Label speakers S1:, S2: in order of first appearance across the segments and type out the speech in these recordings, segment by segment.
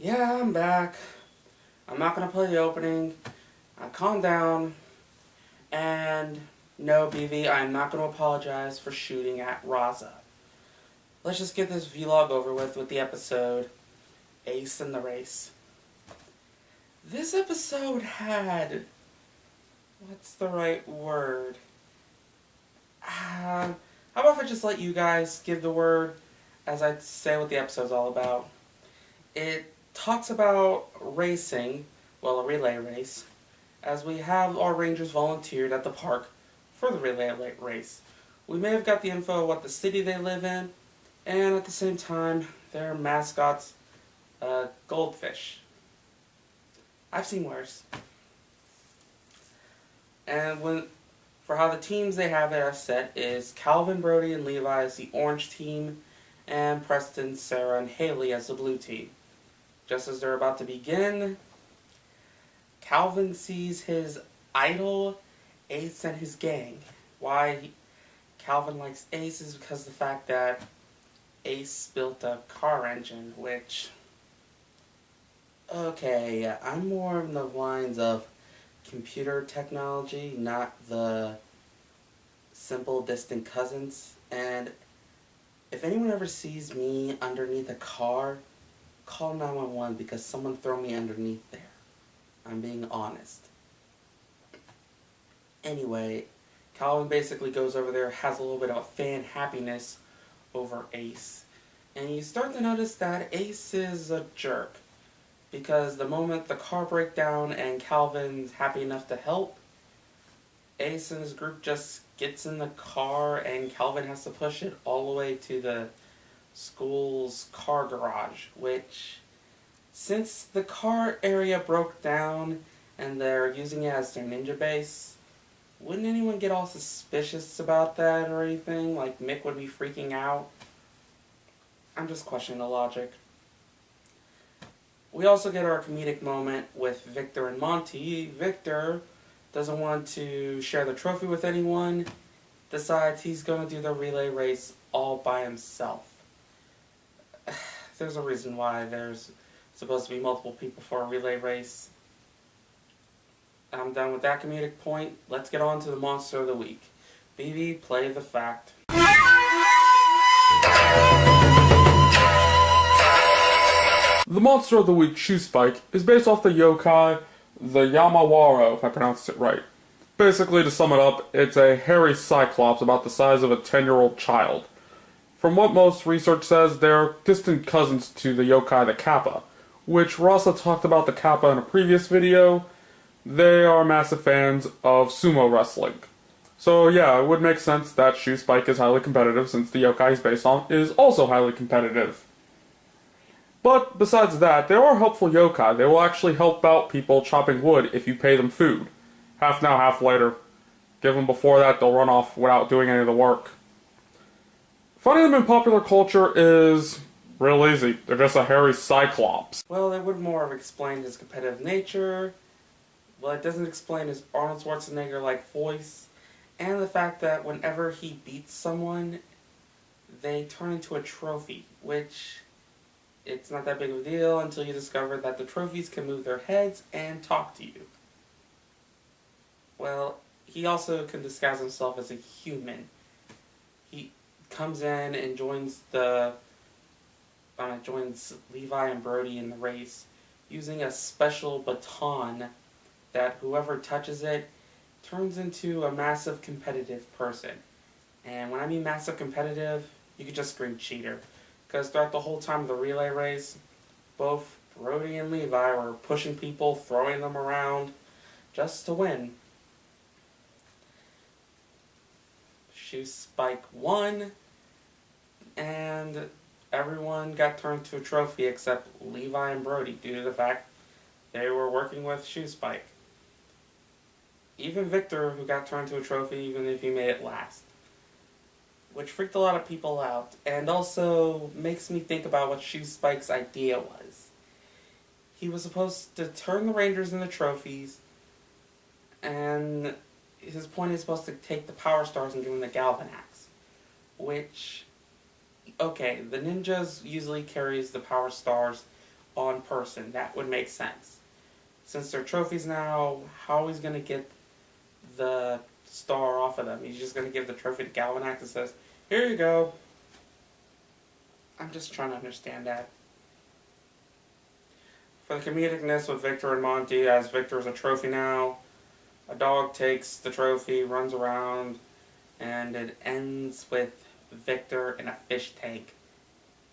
S1: Yeah, I'm back. I'm not gonna play the opening. Calm down. And no, BV, I'm not gonna apologize for shooting at Raza. Let's just get this vlog over with the episode Ace in the Race. This episode had... what's the right word? How about if I just let you guys give the word as I say what the episode's all about? It talks about racing, well, a relay race, as we have our rangers volunteered at the park for the relay race. We may have got the info of what the city they live in, and at the same time, their mascot's goldfish. I've seen worse. And for how the teams they have there set is Calvin, Brody, and Levi as the orange team, and Preston, Sarah, and Haley as the blue team. Just as they're about to begin, Calvin sees his idol, Ace, and his gang. Calvin likes Ace is because of the fact that Ace built a car engine, which... okay, I'm more in the lines of computer technology, not the simple distant cousins. And if anyone ever sees me underneath a car, call 911 because someone threw me underneath there. I'm being honest. Anyway, Calvin basically goes over there, has a little bit of fan happiness over Ace. And you start to notice that Ace is a jerk. Because the moment the car breaks down and Calvin's happy enough to help, Ace and his group just gets in the car and Calvin has to push it all the way to the school's car garage, which, since the car area broke down and they're using it as their ninja base, wouldn't anyone get all suspicious about that or anything? Like Mick would be freaking out? I'm just questioning the logic. We also get our comedic moment with Victor and Monty. Victor doesn't want to share the trophy with anyone, decides he's going to do the relay race all by himself. There's a reason why there's supposed to be multiple people for a relay race. I'm done with that comedic point. Let's get on to the monster of the week. BB, play the fact.
S2: The monster of the week, Shoe Spike, is based off the yokai, the Yamawaro, if I pronounced it right. Basically, to sum it up, it's a hairy cyclops about the size of a 10-year-old child. From what most research says, they're distant cousins to the yokai the Kappa, which Rasa talked about the Kappa in a previous video. They are massive fans of sumo wrestling. So yeah, it would make sense that Shoe Spike is highly competitive since the yokai he's based on is also highly competitive. But besides that, they are helpful yokai. They will actually help out people chopping wood if you pay them food. Half now, half later. Give them before that, they'll run off without doing any of the work. Finding them in popular culture is real easy. They're just a hairy cyclops.
S1: Well, it would more have explained his competitive nature. Well, it doesn't explain his Arnold Schwarzenegger-like voice. And the fact that whenever he beats someone, they turn into a trophy, which... it's not that big of a deal until you discover that the trophies can move their heads and talk to you. Well, he also can disguise himself as a human. He comes in and joins Levi and Brody in the race using a special baton that whoever touches it turns into a massive competitive person. And when I mean massive competitive, you could just scream cheater. Because throughout the whole time of the relay race, both Brody and Levi were pushing people, throwing them around, just to win. Shoe Spike won, and everyone got turned to a trophy except Levi and Brody due to the fact they were working with Shoe Spike. Even Victor, who got turned to a trophy even if he made it last. Which freaked a lot of people out, and also makes me think about what Shoe Spike's idea was. He was supposed to turn the Rangers into trophies, and his point is supposed to take the Power Stars and give them the Galvanax. Which, okay, the ninjas usually carries the Power Stars on person. That would make sense. Since they're trophies now, how he's going to get the star off of them? He's just going to give the trophy to Galvanax and says, "Here you go." I'm just trying to understand that. For the comedicness with Victor and Monty, as Victor is a trophy now, a dog takes the trophy, runs around, and it ends with Victor in a fish tank,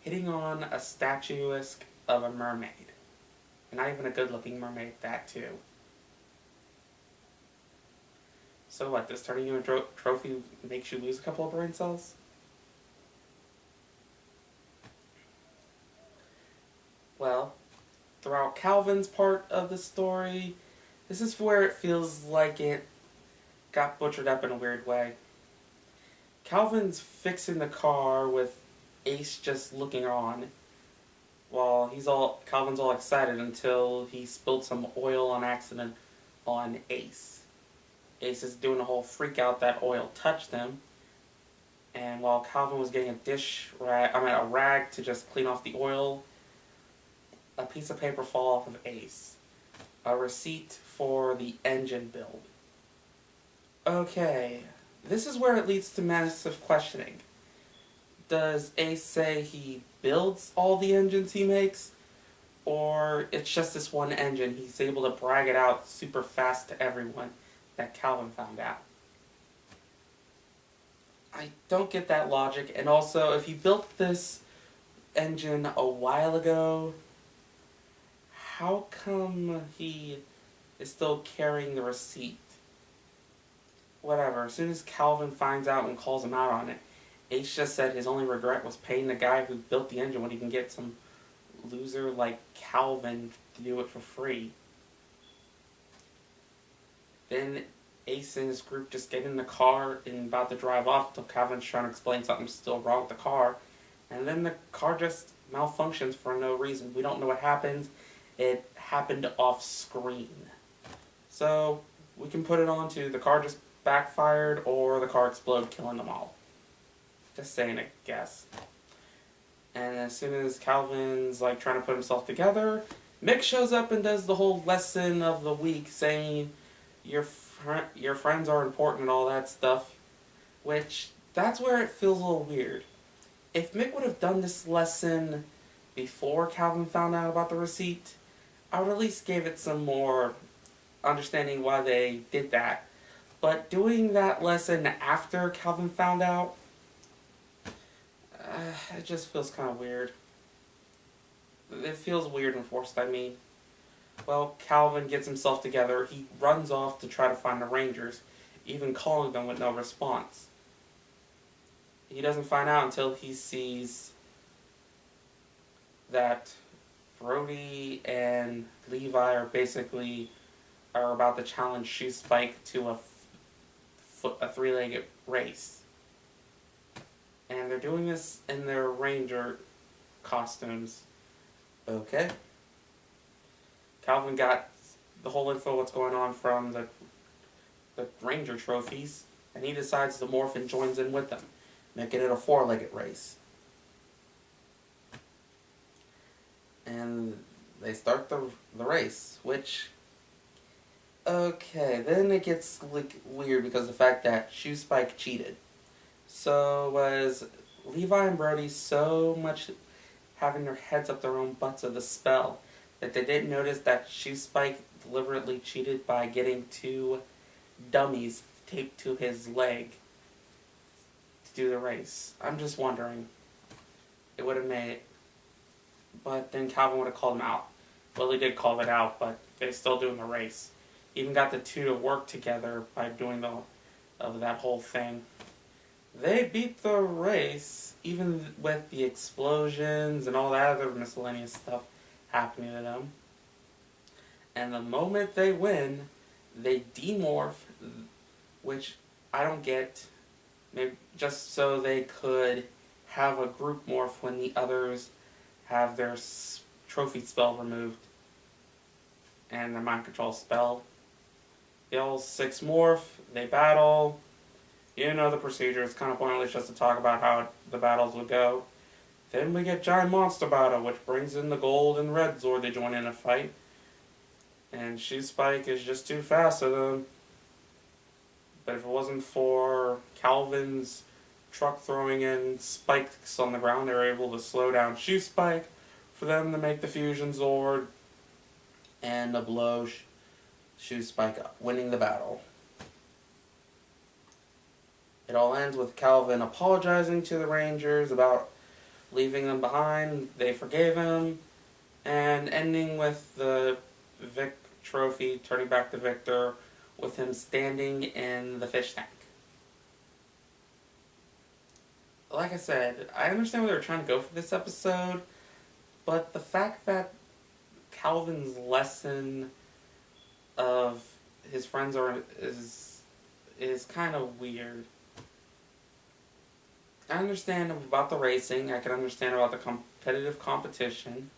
S1: hitting on a statuesque of a mermaid. And not even a good looking mermaid, that too. So what, does turning you into a trophy makes you lose a couple of brain cells? Well, throughout Calvin's part of the story, this is where it feels like it got butchered up in a weird way. Calvin's fixing the car with Ace just looking on, while Calvin's all excited until he spilled some oil on accident on Ace. Ace is doing a whole freak out that oil touched him, and while Calvin was getting a rag to just clean off the oil, a piece of paper fall off of Ace. A receipt for the engine build. Okay, this is where it leads to massive questioning. Does Ace say he builds all the engines he makes? Or it's just this one engine, he's able to brag it out super fast to everyone that Calvin found out? I don't get that logic, and also, if he built this engine a while ago, how come he is still carrying the receipt? Whatever, as soon as Calvin finds out and calls him out on it, Ace just said his only regret was paying the guy who built the engine when he can get some loser like Calvin to do it for free. Then Ace and his group just get in the car and about to drive off until Calvin's trying to explain something's still wrong with the car. And then the car just malfunctions for no reason. We don't know what happened. It happened off screen. So we can put it on to the car just backfired or the car exploded, killing them all. Just saying a guess. And as soon as Calvin's trying to put himself together, Mick shows up and does the whole lesson of the week, saying your friends are important and all that stuff. Which, that's where it feels a little weird. If Mick would have done this lesson before Calvin found out about the receipt, I would at least give it some more understanding why they did that. But doing that lesson after Calvin found out, it just feels kind of weird. It feels weird and forced, I mean. Well, Calvin gets himself together. He runs off to try to find the Rangers, even calling them with no response. He doesn't find out until he sees that Brody and Levi are about to challenge Shoe Spike to a three-legged race. And they're doing this in their ranger costumes. Okay. Calvin got the whole info what's going on from the ranger trophies, and he decides to morph and joins in with them, making it a four-legged race. And they start the race, which... Okay, then it gets weird because of the fact that Shoe Spike cheated. So was Levi and Brody so much having their heads up their own butts of the spell that they didn't notice that Shoe Spike deliberately cheated by getting two dummies taped to his leg to do the race? I'm just wondering. It would have made it. But then Calvin would have called him out. Well, he did call it out, but they're still doing the race. Even got the two to work together by doing that whole thing. They beat the race, even with the explosions and all that other miscellaneous stuff happening to them. And the moment they win, they demorph, which I don't get. Maybe just so they could have a group morph when the others have their trophy spell removed and their mind control spell. They all six morph, they battle. You know the procedure. It's kind of pointless just to talk about how the battles would go. Then we get Giant Monster Battle, which brings in the Gold and Red Zord. They join in a fight. And Shoe Spike is just too fast for them. But if it wasn't for Calvin's truck throwing in spikes on the ground, they were able to slow down Shoe Spike for them to make the Fusion Zord and to blow Shoe Spike up, winning the battle. It all ends with Calvin apologizing to the Rangers about leaving them behind. They forgave him, and ending with the Vic trophy turning back to Victor with him standing in the fish tank. Like I said, I understand where they were trying to go for this episode, but the fact that Calvin's lesson of his friends is kind of weird. I understand about the racing, I can understand about the competitive competition,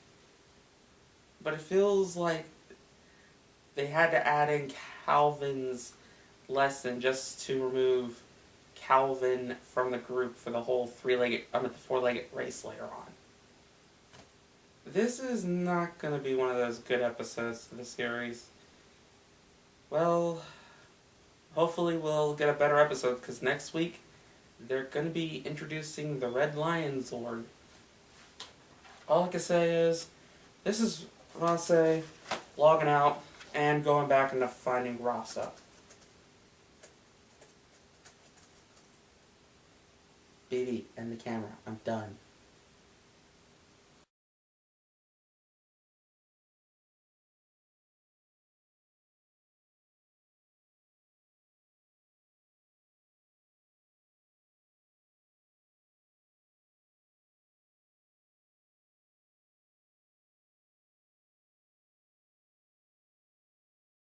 S1: but it feels like they had to add in Calvin's lesson just to remove Calvin from the group for the whole four-legged race later on. This is not going to be one of those good episodes to the series. Well, hopefully we'll get a better episode, because next week they're going to be introducing the Red Lion Zord. All I can say is, this is Rasaya logging out and going back into finding Rasa. Baby, and the camera. I'm done.